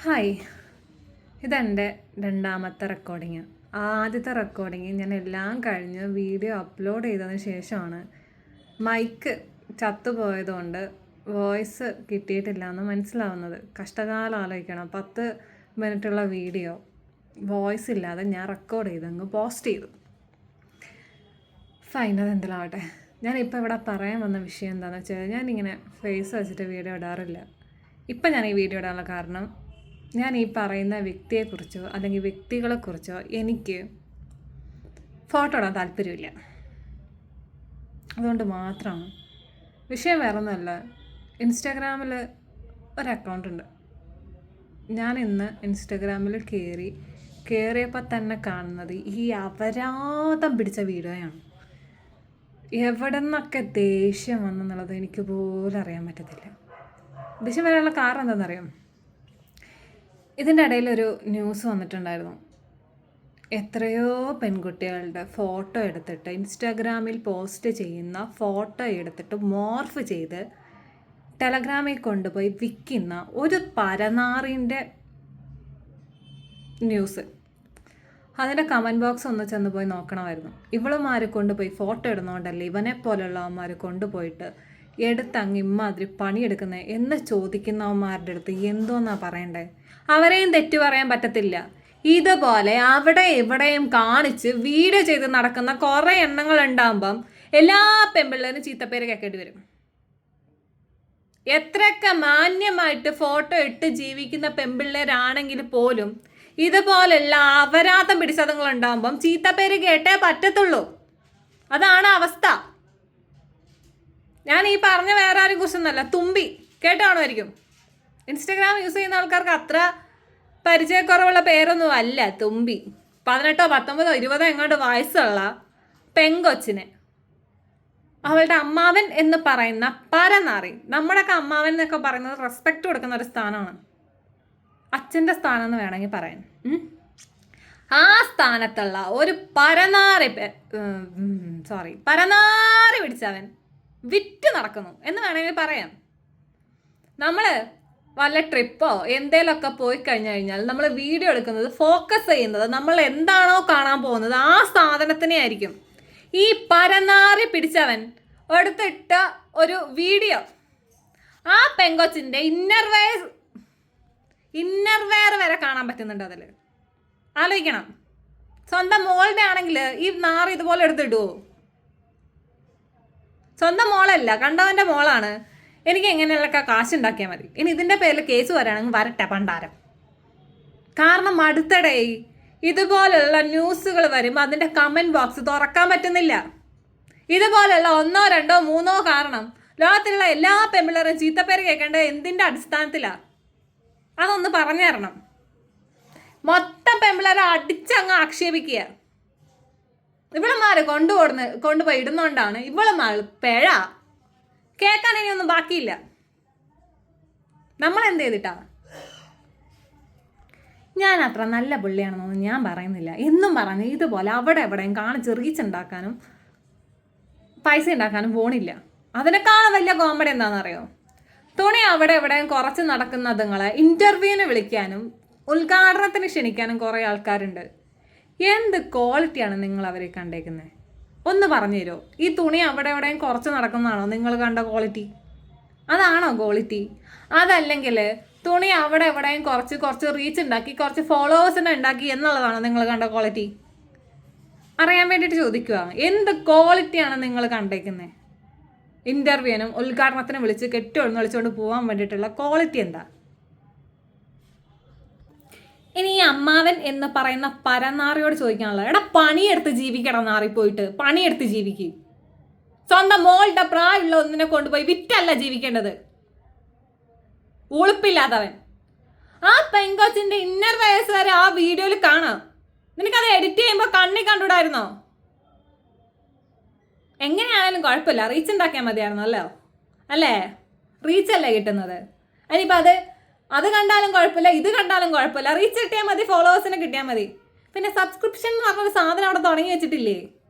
Hi, ഇതെൻ്റെ രണ്ടാമത്തെ recording. ആദ്യത്തെ റെക്കോർഡിങ് ഞാൻ എല്ലാം കഴിഞ്ഞ് വീഡിയോ അപ്ലോഡ് ചെയ്തതിന് ശേഷമാണ് മൈക്ക് ചത്തുപോയതുകൊണ്ട് വോയിസ് കിട്ടിയിട്ടില്ല എന്ന് മനസ്സിലാവുന്നത്. കഷ്ടകാലം ആലോചിക്കണം. 10 മിനിറ്റുള്ള വീഡിയോ വോയിസ് ഇല്ലാതെ ഞാൻ റെക്കോർഡ് ചെയ്തങ്ങ് പോസ്റ്റ് ചെയ്തു. ഫൈൻ, അതെന്തെല്ലാവട്ടെ. ഞാനിപ്പോൾ ഇവിടെ പറയാൻ വന്ന വിഷയം എന്താണെന്ന് വെച്ചാൽ, ഞാനിങ്ങനെ ഫേസ് വെച്ചിട്ട് വീഡിയോ ഇടാറില്ല. ഇപ്പം ഞാൻ ഈ വീഡിയോ ഇടാനുള്ള കാരണം, ഞാൻ ഈ പറയുന്ന വ്യക്തിയെക്കുറിച്ചോ അല്ലെങ്കിൽ വ്യക്തികളെക്കുറിച്ചോ എനിക്ക് ഫോട്ടോ ഇടാൻ താല്പര്യമില്ല. അതുകൊണ്ട് മാത്രമാണ്. വിഷയം വേറെ ഒന്നുമല്ല. ഇൻസ്റ്റാഗ്രാമിൽ ഒരു അക്കൗണ്ട് ഉണ്ട്. ഞാൻ ഇന്ന് ഇൻസ്റ്റാഗ്രാമിൽ കയറിയപ്പോൾ തന്നെ കാണുന്നത് ഈ അപരാധം പിടിച്ച വീഡിയോയാണ്. എവിടെ നിന്നൊക്കെ ദേഷ്യം വന്നെന്നുള്ളത് എനിക്ക് പോലും അറിയാൻ പറ്റത്തില്ല. ദേഷ്യം വരാനുള്ള കാരണം എന്താണെന്നറിയാം? ഇതിൻ്റെ ഇടയിലൊരു ന്യൂസ് വന്നിട്ടുണ്ടായിരുന്നു. എത്രയോ പെൺകുട്ടികളുടെ ഫോട്ടോ എടുത്തിട്ട് ഇൻസ്റ്റാഗ്രാമിൽ പോസ്റ്റ് ചെയ്യുന്ന ഫോട്ടോ എടുത്തിട്ട് മോർഫ് ചെയ്ത് ടെലഗ്രാമിൽ കൊണ്ടുപോയി വിൽക്കുന്ന ഒരു പരനാറിൻ്റെ ന്യൂസ്. അതിൻ്റെ കമൻറ്റ് ബോക്സ് ഒന്ന് ചെന്ന് പോയി നോക്കണമായിരുന്നു. ഇവളുമാർ കൊണ്ടുപോയി ഫോട്ടോ ഇടുന്നതുകൊണ്ടല്ലേ ഇവനെ പോലുള്ളവന്മാർ കൊണ്ടുപോയിട്ട് എടുത്തങ്ങ് ഇമ്മാതിരി പണിയെടുക്കുന്നത് എന്ന് ചോദിക്കുന്നവന്മാരുടെ അടുത്ത് എന്തോന്നാ പറയണ്ടേ? അവരെയും തെറ്റു പറയാൻ പറ്റത്തില്ല. ഇതുപോലെ അവിടെ എവിടെയും കാണിച്ച് വീഡിയോ ചെയ്ത് നടക്കുന്ന കുറേ എണ്ണങ്ങൾ ഉണ്ടാകുമ്പം എല്ലാ പെൺപിള്ളേരും ചീത്തപ്പേര് കേൾക്കേണ്ടി വരും. എത്രയൊക്കെ മാന്യമായിട്ട് ഫോട്ടോ ഇട്ട് ജീവിക്കുന്ന പെൺപിള്ളേരാണെങ്കിൽ പോലും ഇതുപോലെയുള്ള അപരാധം പിടിച്ചതുങ്ങൾ ഉണ്ടാകുമ്പം ചീത്തപ്പേര് കേട്ടേ പറ്റത്തുള്ളൂ. അതാണ് അവസ്ഥ. ഞാൻ ഈ പറഞ്ഞ വേറെ ആരും കുറിച്ചൊന്നല്ല, തുമ്പി കേട്ടാണോയിരിക്കും. ഇൻസ്റ്റഗ്രാം യൂസ് ചെയ്യുന്ന ആൾക്കാർക്ക് അത്ര പരിചയക്കുറവുള്ള പേരൊന്നും അല്ല തുമ്പി. 18, 19, 20 എങ്ങോട്ട് വയസ്സുള്ള പെങ്കൊച്ചിനെ അവളുടെ അമ്മാവൻ എന്ന് പറയുന്ന പരനാറി. നമ്മുടെയൊക്കെ അമ്മാവൻ എന്നൊക്കെ പറയുന്നത് റെസ്പെക്റ്റ് കൊടുക്കുന്ന ഒരു സ്ഥാനമാണ്. അച്ഛൻ്റെ സ്ഥാനം എന്ന് വേണമെങ്കിൽ പറയാൻ. ആ സ്ഥാനത്തുള്ള ഒരു പരനാറി പിടിച്ചവൻ വിറ്റ് നടക്കുന്നു എന്ന് വേണമെങ്കിൽ പറയാം. നമ്മൾ വല്ല ട്രിപ്പോ എന്തേലൊക്കെ പോയി കഴിഞ്ഞാൽ നമ്മൾ വീഡിയോ എടുക്കുന്നത്, ഫോക്കസ് ചെയ്യുന്നത് നമ്മൾ എന്താണോ കാണാൻ പോകുന്നത് ആ സാധനത്തിനെ ആയിരിക്കും. ഈ പരനാറി പിടിച്ചവൻ എടുത്തിട്ട ഒരു വീഡിയോ, ആ പെങ്കൊച്ചിൻ്റെ ഇന്നർ വെയർ വരെ കാണാൻ പറ്റുന്നുണ്ട് അതിൽ. ആലോചിക്കണം. സ്വന്തം മോളുടെ ആണെങ്കിൽ ഈ നാറി ഇതുപോലെ എടുത്തിടുവോ? സ്വന്തം മോളല്ല, കണ്ടവൻ്റെ മോളാണ്. എനിക്ക് എങ്ങനെയുള്ളൊക്കെ കാശുണ്ടാക്കിയാൽ മതി. ഇനി ഇതിൻ്റെ പേരിൽ കേസ് വരാണെങ്കിൽ വരട്ടെ പണ്ടാരം. കാരണം അടുത്തിടെ ഇതുപോലുള്ള ന്യൂസുകൾ വരുമ്പോൾ അതിൻ്റെ കമൻറ്റ് ബോക്സ് തുറക്കാൻ പറ്റുന്നില്ല. ഇതുപോലുള്ള 1, 2, 3 കാരണം ലോകത്തിലുള്ള എല്ലാ പെൺപിള്ളേരും ചീത്തപ്പേര് കേൾക്കേണ്ടത് എന്തിൻ്റെ അടിസ്ഥാനത്തിലാണ്? അതൊന്ന് പറഞ്ഞു തരണം. മൊത്തം പെൺപിള്ളേരെ അടിച്ചങ്ങ് ആക്ഷേപിക്കുക. ഇവളുമാർ കൊണ്ടുപോയി ഇടുന്നോണ്ടാണ് ഇവളുമാർ പിഴ. കേൾക്കാൻ ഇനിയൊന്നും ബാക്കിയില്ല. നമ്മൾ എന്ത് ചെയ്തിട്ടാ? ഞാൻ അത്ര നല്ല പുള്ളിയാണെന്നൊന്നും ഞാൻ പറയുന്നില്ല. എന്നും പറഞ്ഞ് ഇതുപോലെ അവിടെ എവിടെയും കാണിച്ച് റീച്ച് ഉണ്ടാക്കാനും പൈസ ഉണ്ടാക്കാനും പോണില്ല. അതിനേക്കാളും വലിയ കോമഡി എന്താണെന്നറിയോ? തുണി അവിടെ എവിടെയും കുറച്ച് നടക്കുന്നതുങ്ങളെ ഇൻ്റർവ്യൂവിന് വിളിക്കാനും ഉദ്ഘാടനത്തിന് ക്ഷണിക്കാനും കുറേ ആൾക്കാരുണ്ട്. എന്ത് ക്വാളിറ്റിയാണ് നിങ്ങൾ അവരെ കണ്ടേക്കുന്നത്? ഒന്ന് പറഞ്ഞു തരുമോ? ഈ തുണി അവിടെ എവിടെയും കുറച്ച് നടക്കുന്നതാണോ നിങ്ങൾ കണ്ട ക്വാളിറ്റി? അതാണോ ക്വാളിറ്റി? അതല്ലെങ്കിൽ തുണി അവിടെ എവിടെയും കുറച്ച് റീച്ച് ഉണ്ടാക്കി കുറച്ച് ഫോളോവേഴ്സിനെ ഉണ്ടാക്കി എന്നുള്ളതാണോ നിങ്ങൾ കണ്ട ക്വാളിറ്റി? അറിയാൻ വേണ്ടിയിട്ട് ചോദിക്കുക. എന്ത് ക്വാളിറ്റിയാണ് നിങ്ങൾ കണ്ടേക്കുന്നത്? ഇൻ്റർവ്യൂവിനും ഉദ്ഘാടനത്തിനും വിളിച്ച് വിളിച്ചുകൊണ്ട് പോകാൻ വേണ്ടിയിട്ടുള്ള ക്വാളിറ്റി എന്താ? ഇനി ഈ അമ്മാവൻ എന്ന് പറയുന്ന പരനാറിയോട് ചോദിക്കാനുള്ളത്, എടാ പണിയെടുത്ത് ജീവിക്കണം. നാറിപ്പോയിട്ട് പണിയെടുത്ത് ജീവിക്കും. സ്വന്തം മോളുടെ പ്രായമുള്ള ഒന്നിനെ കൊണ്ടുപോയി വിറ്റല്ല ജീവിക്കേണ്ടത്. ഉളുപ്പില്ലാത്തവൻ. ആ പെങ്കൊച്ചിന്റെ ഇന്നർ വയസ്സ് വരെ ആ വീഡിയോയിൽ കാണാം. നിനക്കത് എഡിറ്റ് ചെയ്യുമ്പോൾ കണ്ണി കണ്ടുവിടായിരുന്നോ? എങ്ങനെയാണെങ്കിലും കുഴപ്പമില്ല, റീച്ച് ഉണ്ടാക്കിയാൽ മതിയായിരുന്നല്ലോ അല്ലേ? റീച്ചല്ലേ കിട്ടുന്നത്. അതിനിപ്പോൾ അത് കണ്ടാലും കുഴപ്പമില്ല, ഇത് കണ്ടാലും കുഴപ്പമില്ല. റീച്ച് കിട്ടിയാൽ മതി, ഫോളോവേഴ്സിനെ കിട്ടിയാൽ മതി. പിന്നെ സബ്സ്ക്രിപ്ഷൻ എന്ന് പറഞ്ഞൊരു സാധനം അവിടെ തുടങ്ങി വെച്ചിട്ടില്ലേ?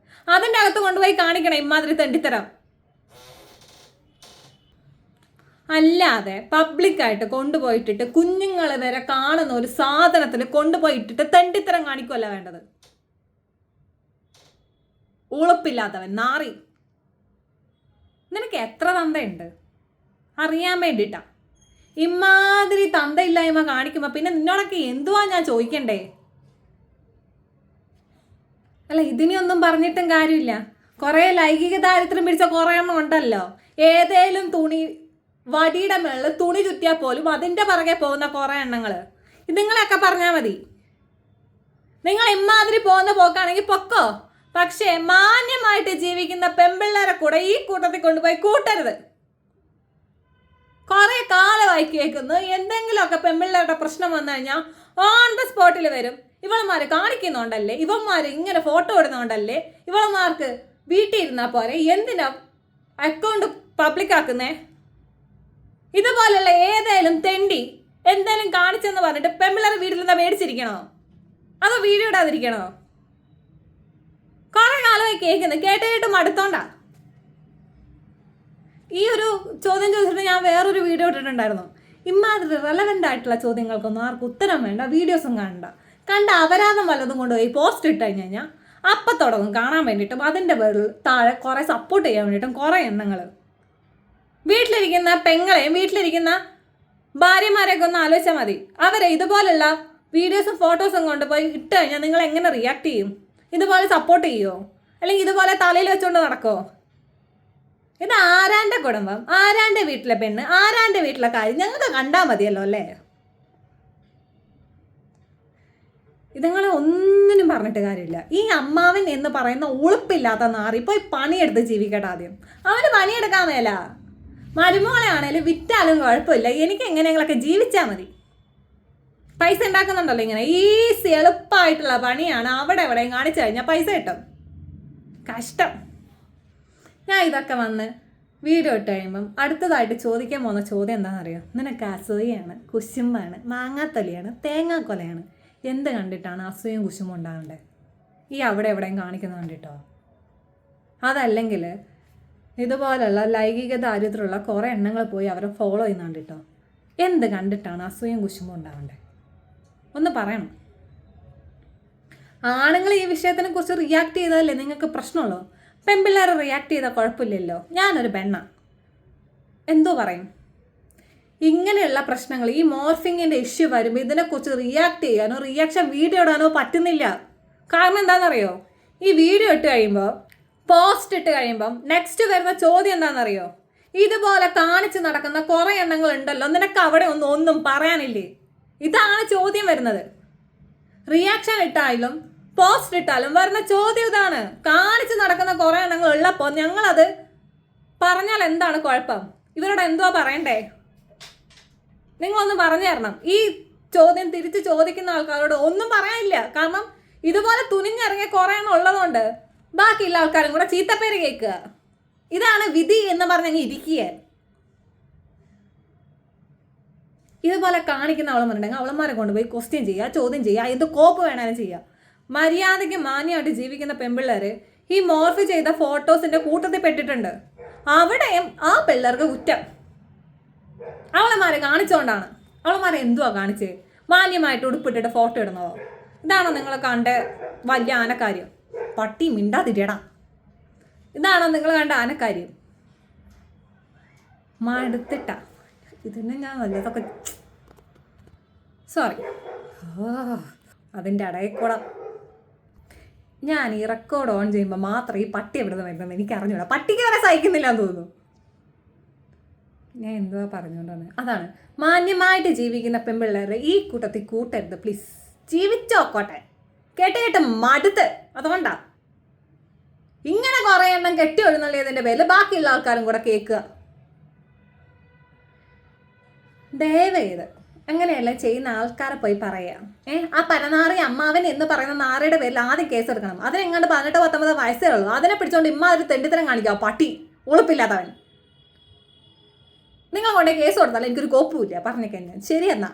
അതിൻ്റെ അകത്ത് കൊണ്ടുപോയി കാണിക്കണം ഇമാതിരി തെണ്ടിത്തരം. അല്ലാതെ പബ്ലിക്കായിട്ട് കൊണ്ടുപോയിട്ടിട്ട് കുഞ്ഞുങ്ങൾ വരെ കാണുന്ന ഒരു സാധനത്തിൽ കൊണ്ടുപോയിട്ടിട്ട് തെണ്ടിത്തരം കാണിക്കുമല്ല വേണ്ടത്. ഉളുപ്പില്ലാത്തവൻ നാറി. നിനക്ക് എത്ര തന്തയുണ്ട് അറിയാൻ വേണ്ടിയിട്ടാ ഇമാതിരി തന്തയില്ലായ്മ കാണിക്കുമ്പോ പിന്നെ നിന്നോടൊക്കെ എന്തുവാ ഞാൻ ചോദിക്കണ്ടേ? അല്ല, ഇതിനെയൊന്നും പറഞ്ഞിട്ടും കാര്യമില്ല. കുറെ ലൈംഗിക ദാരിദ്ര്യം പിടിച്ച കുറെ എണ്ണം ഉണ്ടല്ലോ. ഏതേലും തുണി വടിയുടെ മേളിൽ തുണി ചുറ്റിയാൽ പോലും അതിന്റെ പുറകെ പോകുന്ന കുറെ എണ്ണങ്ങള്. നിങ്ങളൊക്കെ പറഞ്ഞാൽ മതി. നിങ്ങൾ ഇമാതിരി പോകുന്ന പോക്കാണെങ്കിൽ പൊക്കോ. പക്ഷേ മാന്യമായിട്ട് ജീവിക്കുന്ന പെമ്പിള്ളേരെ കൂടെ ഈ കൂട്ടത്തിൽ കൊണ്ടുപോയി കൂട്ടരുത്. കുറെ കാലമായി കേൾക്കുന്നു എന്തെങ്കിലുമൊക്കെ പെമ്പിള്ളേരുടെ പ്രശ്നം വന്നു കഴിഞ്ഞാൽ ഓൺ ദ സ്പോട്ടിൽ വരും. ഇവളമാര് കാണിക്കുന്നുണ്ടല്ലേ, ഇവന്മാര് ഇങ്ങനെ ഫോട്ടോ ഇടുന്നുണ്ടല്ലേ, ഇവളമാർക്ക് വീട്ടിൽ ഇരുന്നാൽ പോരെ, എന്തിനാ അക്കൗണ്ട് പബ്ലിക് ആക്കുന്നേ? ഇതുപോലുള്ള ഏതേലും തെണ്ടി എന്തേലും കാണിച്ചെന്ന് പറഞ്ഞിട്ട് പെമ്പിള്ളേരെ വീട്ടിൽ നിന്ന് മേടിച്ചിരിക്കണോ അതോ വീഡിയോ ഇടാതിരിക്കണോ? കുറെ കാലമായി കേൾക്കുന്നത് കേട്ട് മടുത്തോണ്ടാ. ഈ ഒരു ചോദ്യം ചോദിച്ചിട്ട് ഞാൻ വേറൊരു വീഡിയോ ഇട്ടിട്ടുണ്ടായിരുന്നു. ഇമാതിരി റെലവെന്റ് ആയിട്ടുള്ള ചോദ്യങ്ങൾക്കൊന്നും ആർക്കും ഉത്തരം വേണ്ട, വീഡിയോസും കണ്ട അപരാധം വല്ലതും കൊണ്ടുപോയി പോസ്റ്റ് ഇട്ട് കഴിഞ്ഞാൽ അപ്പം തുടങ്ങും കാണാൻ വേണ്ടിയിട്ടും അതിൻ്റെ പേരിൽ താഴെ കുറേ സപ്പോർട്ട് ചെയ്യാൻ വേണ്ടിയിട്ടും കുറേ എണ്ണങ്ങൾ. വീട്ടിലിരിക്കുന്ന പെങ്ങളെയും വീട്ടിലിരിക്കുന്ന ഭാര്യമാരെയൊക്കെ ഒന്ന് ആലോചിച്ചാൽ മതി. അവരെ ഇതുപോലുള്ള വീഡിയോസും ഫോട്ടോസും കൊണ്ടുപോയി ഇട്ട് കഴിഞ്ഞാൽ നിങ്ങൾ എങ്ങനെ റിയാക്ട് ചെയ്യും? ഇതുപോലെ സപ്പോർട്ട് ചെയ്യുമോ? അല്ലെങ്കിൽ ഇതുപോലെ തലയിൽ വെച്ചുകൊണ്ട് നടക്കുമോ? ഇത് ആരാൻ്റെ കുടുംബം, ആരാൻ്റെ വീട്ടിലെ പെണ്ണ്, ആരാൻ്റെ വീട്ടിലെ കാര്യം ഞങ്ങൾക്ക് കണ്ടാൽ മതിയല്ലോ അല്ലേ? ഇതുങ്ങളെ ഒന്നിനും പറഞ്ഞിട്ട് കാര്യമില്ല. ഈ അമ്മാവൻ എന്ന് പറയുന്ന ഉളുപ്പില്ലാത്ത നാറി പോയി പണിയെടുത്ത് ജീവിക്കട്ടെ. ആദ്യം അവന് പണിയെടുക്കാൻ മേല. മരുമോളെ ആണേലും വിറ്റാലും കുഴപ്പമില്ല, എനിക്ക് എങ്ങനെയെങ്കിലൊക്കെ ജീവിച്ചാൽ മതി. പൈസ ഉണ്ടാക്കുന്നുണ്ടല്ലോ ഇങ്ങനെ ഈസി എളുപ്പമായിട്ടുള്ള പണിയാണ്. അവിടെ എവിടെയും കാണിച്ചു കഴിഞ്ഞാൽ പൈസ കിട്ടും. കഷ്ടം. ഞാൻ ഇതൊക്കെ വന്ന് വീഡിയോ ഇട്ട് കഴിയുമ്പം അടുത്തതായിട്ട് ചോദിക്കാൻ പോകുന്ന ചോദ്യം എന്താണെന്നറിയോ? നിനക്ക് അസൂയാണ്, കുശുമ്പാണ്, മാങ്ങാത്തൊലിയാണ്, തേങ്ങാക്കൊലയാണ്, എന്ത് കണ്ടിട്ടാണ് അസൂയും കുശുമ്പും ഉണ്ടാകേണ്ടത്? ഈ അവിടെ എവിടെയും കാണിക്കുന്നത് കണ്ടിട്ടോ? അതല്ലെങ്കിൽ ഇതുപോലുള്ള ലൈംഗിക ദാരിദ്ര്യമുള്ള കുറേ എണ്ണങ്ങൾ പോയി അവരെ ഫോളോ ചെയ്യുന്ന കണ്ടിട്ടോ? എന്ത് കണ്ടിട്ടാണ് അസൂയും കുശുമ്പും ഉണ്ടാകേണ്ടത്? ഒന്ന് പറയണം. ആണുങ്ങൾ ഈ വിഷയത്തിനെ കുറിച്ച് റിയാക്ട് ചെയ്താലല്ലേ നിങ്ങൾക്ക് പ്രശ്നമുള്ളൂ. പെൺപിള്ളേർ റിയാക്ട് ചെയ്താൽ കുഴപ്പമില്ലല്ലോ. ഞാനൊരു പെണ്ണ, എന്തോ പറയും? ഇങ്ങനെയുള്ള പ്രശ്നങ്ങൾ, ഈ മോർഫിങ്ങിൻ്റെ ഇഷ്യൂ വരുമ്പോൾ ഇതിനെക്കുറിച്ച് റിയാക്ട് ചെയ്യാനോ റിയാക്ഷൻ വീഡിയോ ഇടാനോ പറ്റുന്നില്ല. കാരണം എന്താണെന്നറിയോ? ഈ വീഡിയോ ഇട്ട് കഴിയുമ്പോൾ, പോസ്റ്റ് ഇട്ട് കഴിയുമ്പം നെക്സ്റ്റ് വരുന്ന ചോദ്യം എന്താണെന്നറിയോ? ഇതുപോലെ കാണിച്ച് നടക്കുന്ന കുറേ എണ്ണങ്ങൾ ഉണ്ടല്ലോ, നിനക്ക് അവിടെ ഒന്നും പറയാനില്ലേ? ഇതാണ് ചോദ്യം വരുന്നത്. റിയാക്ഷൻ ഇട്ടാലും പോസ്റ്റ് ഇട്ടാലും വരുന്ന ചോദ്യം ഇതാണ്. കാണിച്ച് നടക്കുന്ന കുറേ എണ്ണങ്ങൾ ഉള്ളപ്പോൾ ഞങ്ങളത് പറഞ്ഞാൽ എന്താണ് കുഴപ്പം? ഇവരോട് എന്തുവാ പറയണ്ടേ? നിങ്ങളൊന്ന് പറഞ്ഞു തരണം. ഈ ചോദ്യം തിരിച്ച് ചോദിക്കുന്ന ആൾക്കാരോട് ഒന്നും പറയാനില്ല. കാരണം ഇതുപോലെ തുനിഞ്ഞിറങ്ങിയ കുറേ എണ്ണം ഉള്ളതുകൊണ്ട് ബാക്കിയുള്ള ആൾക്കാരും കൂടെ ചീത്തപ്പേര് കേൾക്കുക. ഇതാണ് വിധി എന്ന് പറഞ്ഞങ്ങ് ഇരിക്കുക. ഇതുപോലെ കാണിക്കുന്ന അവളന്മാരുണ്ടെങ്കിൽ അവളന്മാരെ കൊണ്ടുപോയി ക്വസ്റ്റ്യൻ ചെയ്യുക, ചോദ്യം ചെയ്യുക, എന്ത് കോപ്പ് വേണേലും ചെയ്യുക. മര്യാദയ്ക്ക് മാന്യമായിട്ട് ജീവിക്കുന്ന പെൺപിള്ളേർ ഈ മോർഫ് ചെയ്ത ഫോട്ടോസിന്റെ കൂട്ടത്തിൽ പെട്ടിട്ടുണ്ട്. അവിടെയും ആ പിള്ളേർക്ക് കുറ്റം. അവളമാരെ കാണിച്ചുകൊണ്ടാണ്. അവളമാരെ എന്തുവാ കാണിച്ചേ? മാന്യമായിട്ട് ഉടുപ്പിട്ടിട്ട് ഫോട്ടോ ഇടുന്നതോ? ഇതാണോ നിങ്ങൾ കണ്ട വലിയ ആനക്കാര്യം? പട്ടി മിണ്ടാതിരിയടാ. ഇതാണോ നിങ്ങൾ കണ്ട ആനക്കാര്യം? മടുത്തിട്ട ഇതിനെ ഞാൻ വല്ലതൊക്കെ സോറി. അതിൻ്റെ ഇടയിൽ കൂടെ ഞാൻ ഈ റെക്കോർഡ് ഓൺ ചെയ്യുമ്പോൾ മാത്രം ഈ പട്ടി എവിടുന്ന് വരുന്നത് എനിക്ക് അറിഞ്ഞൂടാ. പട്ടിക്ക് വരെ സഹിക്കുന്നില്ല എന്ന് തോന്നുന്നു. ഞാൻ എന്തുവാ പറഞ്ഞുകൊണ്ടാണ്? അതാണ്, മാന്യമായിട്ട് ജീവിക്കുന്ന പെൺപിള്ളേരെ ഈ കൂട്ടത്തിൽ കൂട്ടരുത് പ്ലീസ്. ജീവിച്ചോക്കോട്ടെ. കേട്ട് മടുത്ത്. അതുകൊണ്ടാ ഇങ്ങനെ കുറേ എണ്ണം കെട്ടി ഒഴുന്നള്ളിയതിൻ്റെ പേരിൽ ബാക്കിയുള്ള ആൾക്കാരും കൂടെ കേൾക്കുക. ദയവേത് അങ്ങനെയല്ല ചെയ്യുന്ന ആൾക്കാരെ പോയി പറയാം. ആ പരനാറി അമ്മാവൻ എന്ന് പറയുന്ന നാറിയുടെ പേരിൽ ആദ്യം കേസെടുക്കണം. അതിനെങ്ങാണ്ട് 18-19 വയസ്സേ ഉള്ളൂ. അതിനെ പിടിച്ചോണ്ട് ഇമ്മാതിരി തെണ്ടിത്തരം കാണിക്കുക. പട്ടി ഉളുപ്പില്ലാത്തവൻ. നിങ്ങൾ കൊണ്ടേ കേസ് കൊടുത്താലും എനിക്കൊരു കോപ്പുമില്ല പറഞ്ഞേക്കാൻ. ശരി എന്നാ.